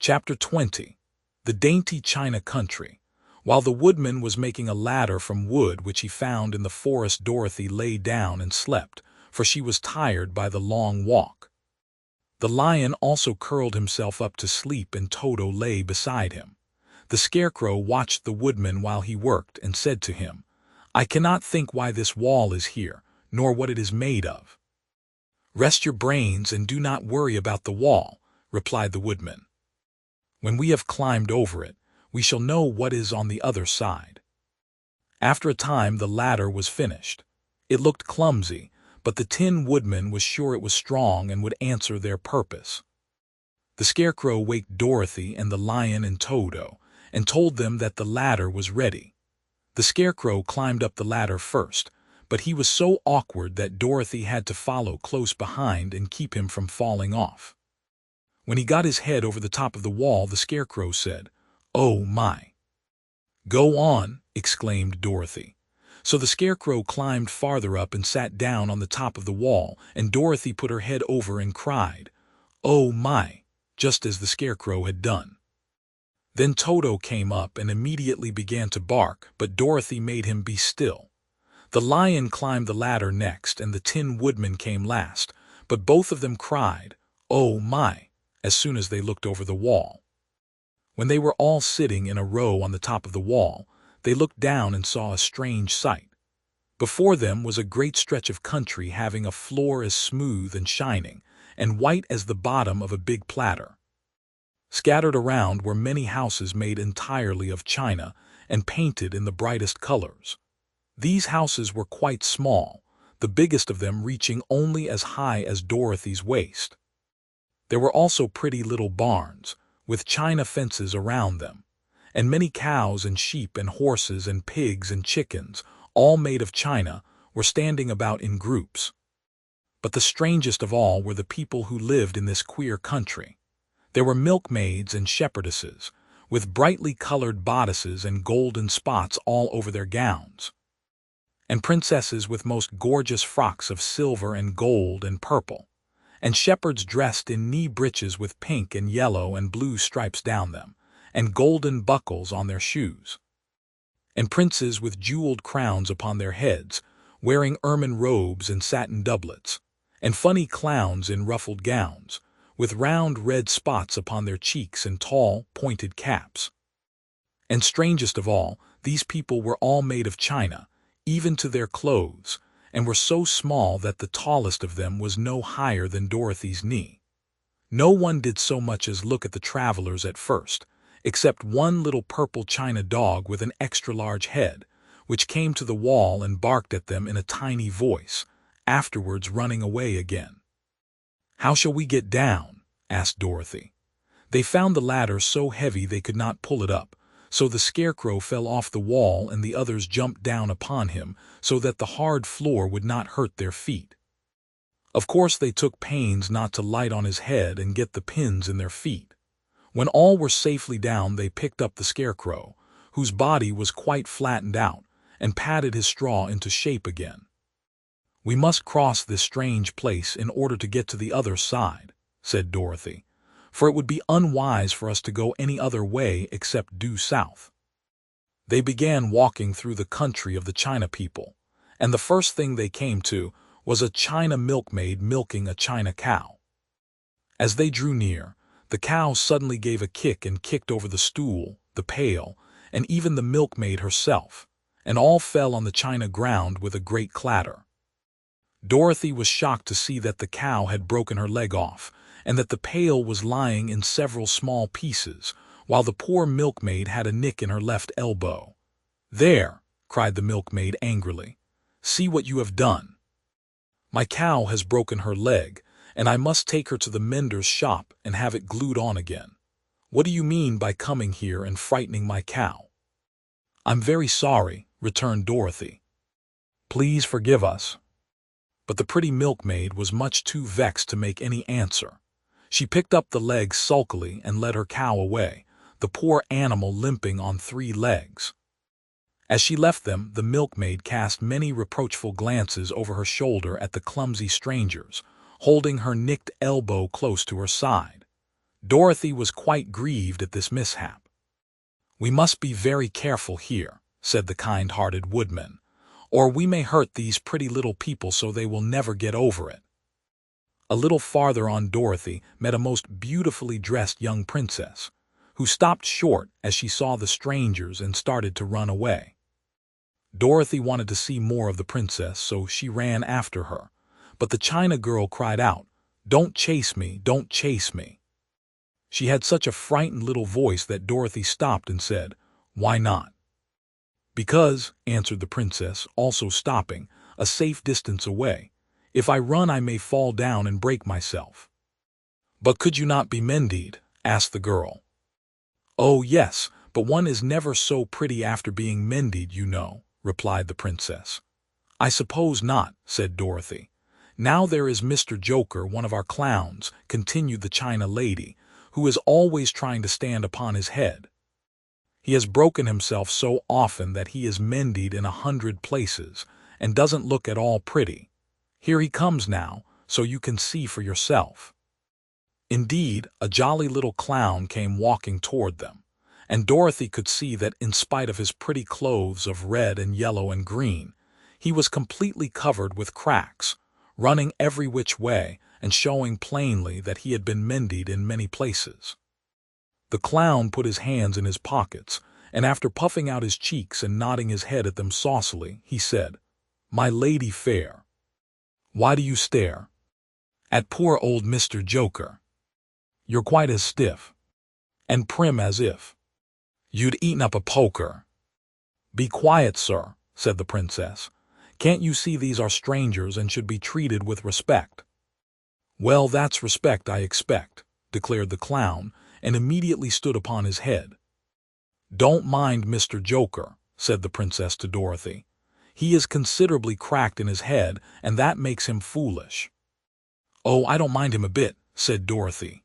Chapter 20. The Dainty China Country. While the woodman was making a ladder from wood which he found in the forest, Dorothy lay down and slept, for she was tired by the long walk. The lion also curled himself up to sleep, and Toto lay beside him. The Scarecrow watched the woodman while he worked and said to him, "I cannot think why this wall is here, nor what it is made of." "Rest your brains and do not worry about the wall," replied the woodman. "When we have climbed over it, we shall know what is on the other side." After a time the ladder was finished. It looked clumsy, but the Tin Woodman was sure it was strong and would answer their purpose. The Scarecrow waked Dorothy and the lion and Toto, and told them that the ladder was ready. The Scarecrow climbed up the ladder first, but he was so awkward that Dorothy had to follow close behind and keep him from falling off. When he got his head over the top of the wall, the Scarecrow said, "Oh my!" "Go on!" exclaimed Dorothy. So the Scarecrow climbed farther up and sat down on the top of the wall, and Dorothy put her head over and cried, "Oh my!" just as the Scarecrow had done. Then Toto came up and immediately began to bark, but Dorothy made him be still. The lion climbed the ladder next, and the Tin Woodman came last, but both of them cried, "Oh my!" as soon as they looked over the wall. When they were all sitting in a row on the top of the wall, they looked down and saw a strange sight. Before them was a great stretch of country having a floor as smooth and shining and white as the bottom of a big platter. Scattered around were many houses made entirely of china and painted in the brightest colors. These houses were quite small, the biggest of them reaching only as high as Dorothy's waist. There were also pretty little barns, with china fences around them, and many cows and sheep and horses and pigs and chickens, all made of china, were standing about in groups. But the strangest of all were the people who lived in this queer country. There were milkmaids and shepherdesses, with brightly colored bodices and golden spots all over their gowns, and princesses with most gorgeous frocks of silver and gold and purple, and shepherds dressed in knee breeches with pink and yellow and blue stripes down them, and golden buckles on their shoes, and princes with jeweled crowns upon their heads, wearing ermine robes and satin doublets, and funny clowns in ruffled gowns, with round red spots upon their cheeks and tall, pointed caps. And strangest of all, these people were all made of china, even to their clothes, and were so small that the tallest of them was no higher than Dorothy's knee. No one did so much as look at the travelers at first, except one little purple china dog with an extra-large head, which came to the wall and barked at them in a tiny voice, afterwards running away again. "How shall we get down?" asked Dorothy. They found the ladder so heavy they could not pull it up, so the Scarecrow fell off the wall and the others jumped down upon him so that the hard floor would not hurt their feet. Of course they took pains not to light on his head and get the pins in their feet. When all were safely down, they picked up the Scarecrow, whose body was quite flattened out, and patted his straw into shape again. "We must cross this strange place in order to get to the other side," said Dorothy, "for it would be unwise for us to go any other way except due south." They began walking through the country of the China people, and the first thing they came to was a China milkmaid milking a China cow. As they drew near, the cow suddenly gave a kick and kicked over the stool, the pail, and even the milkmaid herself, and all fell on the china ground with a great clatter. Dorothy was shocked to see that the cow had broken her leg off, and that the pail was lying in several small pieces, while the poor milkmaid had a nick in her left elbow. "There!" cried the milkmaid angrily. "See what you have done! My cow has broken her leg, and I must take her to the mender's shop and have it glued on again. What do you mean by coming here and frightening my cow?" "I'm very sorry," returned Dorothy. "Please forgive us." But the pretty milkmaid was much too vexed to make any answer. She picked up the leg sulkily and led her cow away, the poor animal limping on 3 legs. As she left them, the milkmaid cast many reproachful glances over her shoulder at the clumsy strangers, holding her nicked elbow close to her side. Dorothy was quite grieved at this mishap. "We must be very careful here," said the kind-hearted woodman, "or we may hurt these pretty little people so they will never get over it." A little farther on Dorothy met a most beautifully dressed young princess, who stopped short as she saw the strangers and started to run away. Dorothy wanted to see more of the princess, so she ran after her, but the China girl cried out, "Don't chase me, don't chase me." She had such a frightened little voice that Dorothy stopped and said, "Why not?" "Because," answered the princess, also stopping, a safe distance away, "if I run I may fall down and break myself." "But could you not be mended?" asked the girl. "Oh, yes, but one is never so pretty after being mended, you know," replied the princess. "I suppose not," said Dorothy. "Now there is Mr. Joker, one of our clowns," continued the China lady, "who is always trying to stand upon his head. He has broken himself so often that he is mended in 100 places, and doesn't look at all pretty. Here he comes now, so you can see for yourself." Indeed, a jolly little clown came walking toward them, and Dorothy could see that in spite of his pretty clothes of red and yellow and green, he was completely covered with cracks, running every which way and showing plainly that he had been mended in many places. The clown put his hands in his pockets, and after puffing out his cheeks and nodding his head at them saucily, he said, "My lady fair, why do you stare at poor old Mr. Joker? You're quite as stiff and prim as if you'd eaten up a poker." "Be quiet, sir," said the princess. "Can't you see these are strangers and should be treated with respect?" "Well, that's respect I expect," declared the clown, and immediately stood upon his head. "Don't mind Mr. Joker," said the princess to Dorothy. "He is considerably cracked in his head, and that makes him foolish." "Oh, I don't mind him a bit," said Dorothy.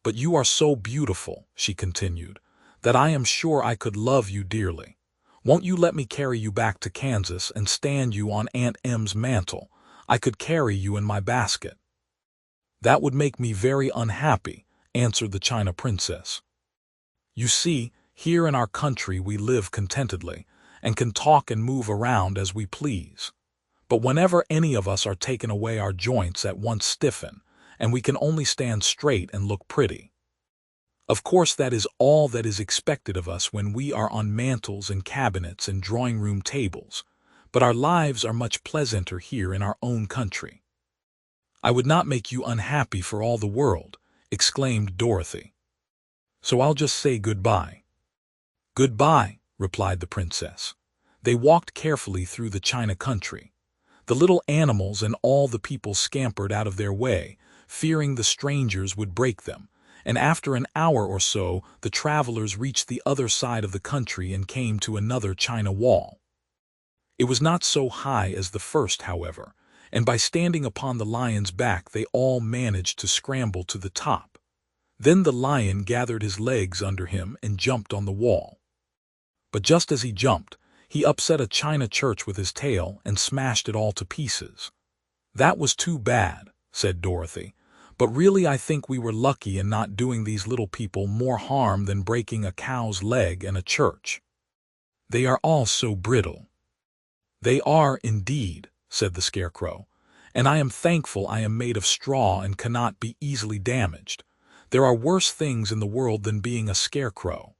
"But you are so beautiful," she continued, "that I am sure I could love you dearly. Won't you let me carry you back to Kansas and stand you on Aunt Em's mantle? I could carry you in my basket." "That would make me very unhappy," answered the China princess. "You see, here in our country we live contentedly, and can talk and move around as we please. But whenever any of us are taken away our joints at once stiffen, and we can only stand straight and look pretty. Of course that is all that is expected of us when we are on mantels and cabinets and drawing-room tables, but our lives are much pleasanter here in our own country." "I would not make you unhappy for all the world," exclaimed Dorothy. "So I'll just say goodbye." "Goodbye," replied the princess. They walked carefully through the China country. The little animals and all the people scampered out of their way, fearing the strangers would break them, and after an hour or so the travelers reached the other side of the country and came to another China wall. It was not so high as the first, however, and by standing upon the lion's back they all managed to scramble to the top. Then the lion gathered his legs under him and jumped on the wall. But just as he jumped, he upset a China church with his tail and smashed it all to pieces. "That was too bad," said Dorothy, "but really I think we were lucky in not doing these little people more harm than breaking a cow's leg and a church. They are all so brittle." "They are, indeed," said the Scarecrow, "and I am thankful I am made of straw and cannot be easily damaged. There are worse things in the world than being a scarecrow."